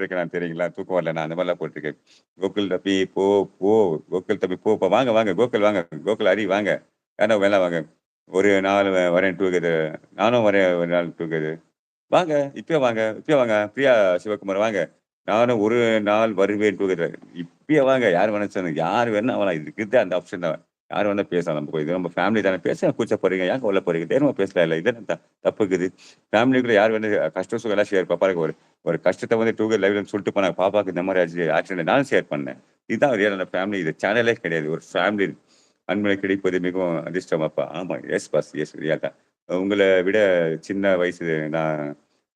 இருக்கேன் தெரியுங்களா? தூக்கம் வரல. நான் அந்த மாரிலாம் போட்டுருக்கேன். கோகுல் தம்பி போ, போ. கோகுல் தம்பி போ, போ. வாங்க, வாங்க. கோகுல் வாங்க. கோகுல், ஹரி வாங்க. யாரும் மேல வாங்க. ஒரு நாள் வரேன் டூகெதர். நானும் வரேன் ஒரு நாள் டூகெதர். வாங்க. இப்பயே வாங்க. இப்பயே வாங்க. பிரியா சிவகுமார் வாங்க. நானும் ஒரு நாள் வருவேன் டூகெதர். இப்பயே வாங்க. யார் வேணா சொன்னது. யார் வேணா வரலாம். இதுக்கு அந்த ஆப்ஷன் தான். யார் வேணா பேசலாம். நம்ம இது நம்ம ஃபேமிலி தானே. பேச கூச்சப்படுறீங்க. ஏன் கவலைப்படுறீங்க? தைரியமா பேசலாம் இல்ல. இது என்ன தப்பு இருக்குது? ஃபேமிலிக்குள்ள யார் வேணா கஷ்டம் சுகம் எல்லாம் ஷேர் பாப்பாருக்கு ஒரு ஒரு கஷ்டத்த வந்து டூகெதர் லைவ்லன்னு சொல்லிட்டு போனாங்க. பாப்பாக்கு இந்த மாரி ஆச்சு ஆக்சிடென்ட் நானும் ஷேர் பண்ணேன். இதுதான் ரியலான ஃபேமிலி. இது சேனலே கிடையாது. ஒரு ஃபேமிலி. அன்புல கிடைப்பது மிகவும் அதிர்ஷ்டம் அப்பா. ஆமா. S pass. எஸ் ரியல் தான். உங்கள விட சின்ன வயசு நான்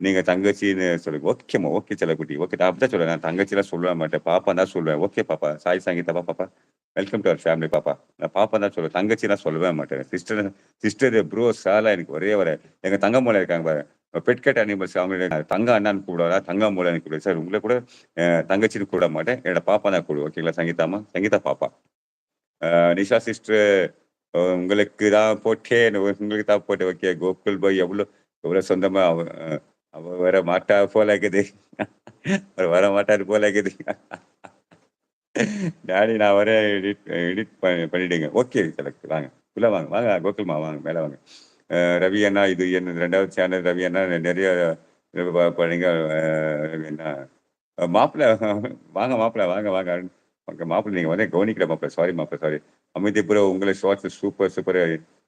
நீங்க தங்கச்சின்னு சொல்லுங்க. ஓகேம்மா. ஓகே செல்லக்குட்டி. ஓகே. நான் அப்படித்தான் சொல்லுவேன். நான் தங்கச்சிலாம் சொல்லவே மாட்டேன். பாப்பான்னு தான் சொல்லுவேன். ஓகே பாப்பா. சாய் சங்கீதா பாப்பா. வெல்கம் டூ அவர் ஃபேமிலி பாப்பா. நான் பாப்பான்னு தான் சொல்லுவேன். தங்கச்சிலாம் சொல்லவே மாட்டேன். சிஸ்டர், ப்ரோ, சாலா எனக்கு ஒரே ஒரு எங்க தங்கமோல இருக்காங்க பாரு. பெட் கேட் அனிமல்ஸ் அவங்கள தங்க அண்ணான்னு கூப்பிடுவாரா? தங்கமோலன்னு கூப்பிடுவேன். சார் உங்கள கூட தங்கச்சின்னு கூப்பிட மாட்டேன். என்னோட பாப்பா தான் கூப்பிடுவேன். ஓகேங்களா சங்கீதாம்மா? சங்கீதா பாப்பா. நிஷா சிஸ்டர் உங்களுக்கு தான் போட்டேன். உங்களுக்கு தான் போட்டேன். ஓகே. கோகுல் பாய் எவ்வளோ எவ்வளோ சொந்தமா அவ வர மாட்டா போல இருக்குது. அவர் வர மாட்டாரு போல இருக்குது. டாடி நான் வரேன் எடிட் எடிட் பண்ணிடுங்க. ஓகே செலக்ட் வாங்க. உள்ள வாங்க. வாங்க கோகுல்மா வாங்க. மேல வாங்க. ரவி அண்ணா இது என்ன 2வது சேனல் ரவி அண்ணா நெறைய பண்ணீங்க. ரவி அண்ணா மாப்பிள வாங்க மாப்பிள வாங்க வாங்க. ஓகே மாப்பிள நீங்க வந்து கவனிக்கல மாப்பிள. சாரி மாப்பிள சாரி. அமித் ப்ரோ உங்கள ஷார்ட்ஸ் சூப்பர் சூப்பர்.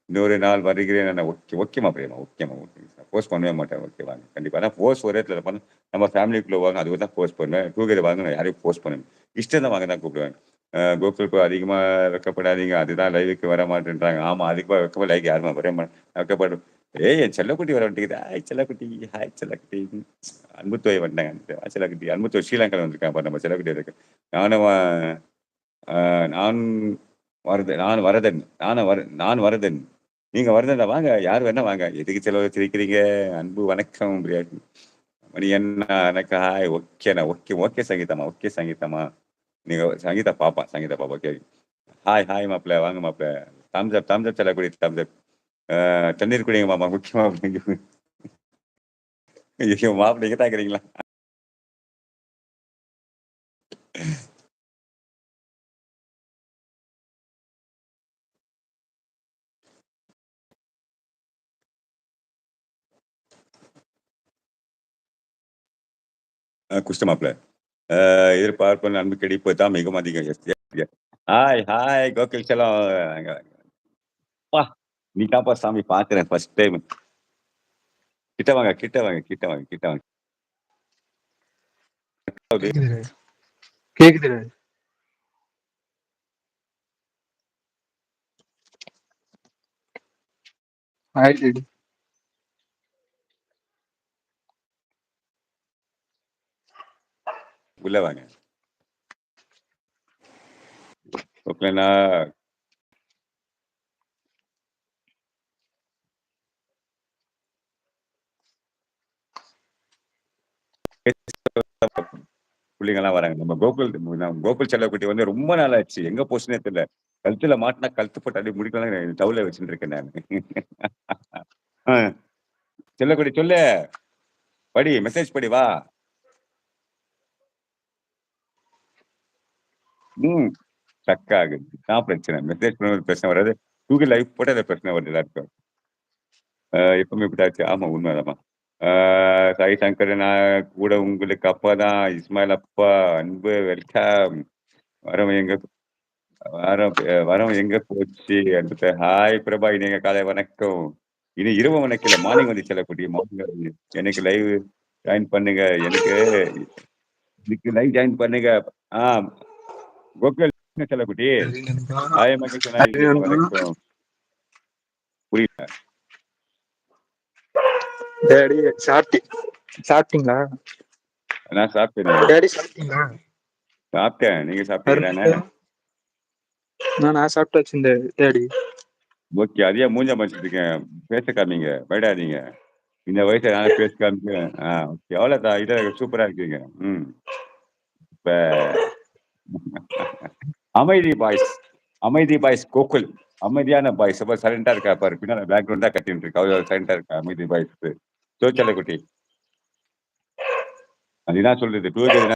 இன்னொரு நாள் வருகிறேன். நான் ஓகே ஓகே மாப்பிளையம்மா. ஓகேம்மா ஓகே. போஸ்ட் பண்ணவே மாட்டேன். ஓகே வாங்க. கண்டிப்பா. ஆனா போஸ்ட் ஒரே இடத்துல பண்ண நம்ம ஃபேமிலிக்குள்ள வாங்க. அதுக்கு தான் போஸ்ட் பண்ணுவேன். டூகெதர் வாங்க நான் யாரையும் போஸ்ட் பண்ணேன். இஷ்டம் தான் வாங்க தான் கூப்பிடுவேன். கோகுலுக்கு அதிகமா வெட்கப்படாதீங்க. அதுதான் லைவுக்கு வர மாட்டேன்றாங்க. ஆமா அதிகமா வெட்கப்பட லைக் யாருமே வர மாட்டேன். வெட்கப்படும். ஏய் என் செல்லக்குட்டி வர மாட்டேங்குது. ஹாய் செல்லக்குட்டி. ஹாய் செல்லக்குட்டி. அன்புத்தோய் வந்துட்டாங்க. செல்லக்குட்டி. அன்புத்தோய் ஸ்ரீலங்கால வந்திருக்கான் பாரு நம்ம செல்லக்குட்டி இருக்கு. நானும் அ நான் நான் வரதன். நான் வரதன். நீங்க வரதனா வாங்க. யார் வேணா வாங்க. எதுக்கு செலவு சிரிக்கிறீங்க? அன்பு வணக்கம். மணி என்ன எனக்கு ஹாய். ஓகேண்ணா. ஓகே, ஓகே சங்கீதாம்மா. ஓகே சங்கீதாம்மா. நீங்க சங்கீதா பாப்பா. சங்கீதா பாப்பா. ஓகே. ஹாய், ஹாய் மாப்ள. வாங்க மாப்ள. தம்ஸ் அப் செல்லக்குடி தம்ஸ் அப். தண்ணீர் குடிங்க மாமா. முக்கியமா ஐயோ! மாப்ள நீங்க தான் இருக்கிறீங்களா? குஷ்ட மாப்ள. எதிர்பார்ப்பு அன்பு கிடைப்பு தான் மிகவும் அதிகம். Yes, yes, yes. Hi, hi Gokul செல்லம். அப்பா! நீ தான்ப்பா சாமி பார்க்கிறேன் ஃபர்ஸ்ட் டைம். கிட்ட வாங்க, கிட்ட வாங்க, கிட்ட வாங்க, கிட்ட வாங்க. கேக்குது கேக்குது. Hi daddy. உள்ள வாங்க. கோகுலண்ணா புள்ளைங்கலாம் வராங்க. நம்ம கோகுல் செல்லக்குட்டி வந்து ரொம்ப நாள் ஆச்சு. எங்க போச்சுன்னே தெரியல. கழுத்துல மாட்டுனா கழுத்து போட்டு அப்படியே முடிக்கலாம் டவுல வச்சுட்டு இருக்கேன் நானு. ஆ செல்லக்குட்டி சொல்லு. படி மெசேஜ் படி வா. ம். ஸ்டக் ஆகுது. இதான் பிரச்சனை. மெசேஜ் பண்ணும்போது பிரச்சனை வராது. Google லைவ் போட்டா அந்த பிரச்சனை வருது எல்லாருக்கும். எப்பவுமே இப்படித்தாச்சு. ஆமா உண்மைதாம்மா. ஆ சாய் சங்கர் நான் கூட உங்களுக்கு அப்பா தான். இஸ்மாயில் அப்பா அன்பு வெல்கம். வரவன் எங்க வரவன் எங்க போச்சு? அடுத்த ஹாய் பிரபா இனிய காலை வணக்கம். இனி இரவு வணக்கம் இல்ல மார்னிங் வந்து செல்லக்கூடிய மார்னிங் எனக்கு லைவ் ஜாயின் பண்ணுங்க. இதுக்கு லைவ் ஜாயின் பண்ணுங்க. ஆ கோகுல் செல்லக்குட்டி. சரி நண்பா. ஹாய் மகேஷ் சரி இது நண்பா. வணக்கம். புரியல. டாடி சாப்பிட்டீங்களா? நான் சாப்பிட்டேனே. டாடி சாப்பிட்டீங்களா? சாப்பிட்டேன். நீங்க சாப்பிட்டீங்க தானே? அருமையா. நான் சாப்பிட்டாச்சு இந்த டாடி. ஓகே. அதையே மூஞ்ச மறைச்சிட்டு இருக்கேன். பேச காமிங்க. பயப்படாதீங்க. இந்த வயசுல நானே பேச காமிக்கிறேன். ஓகே. அவ்வளோதான். இத சூப்பரா இருக்கீங்க. ம். இப்ப அமைதி பாய்ஸ். அமைதி பாய்ஸ் கோகுல். அமைதியான பாய்ஸ். அப்ப சைலண்டா இருக்கா பாரு. பின்னால பேக்ரவுண்டா கத்திட்டு இருக்கா. அவ சைலண்டா இருக்கா. அமைதி பாய்ஸ். செல்லக்குட்டி. அதுதான் சொல்றது. டூகெதர்னா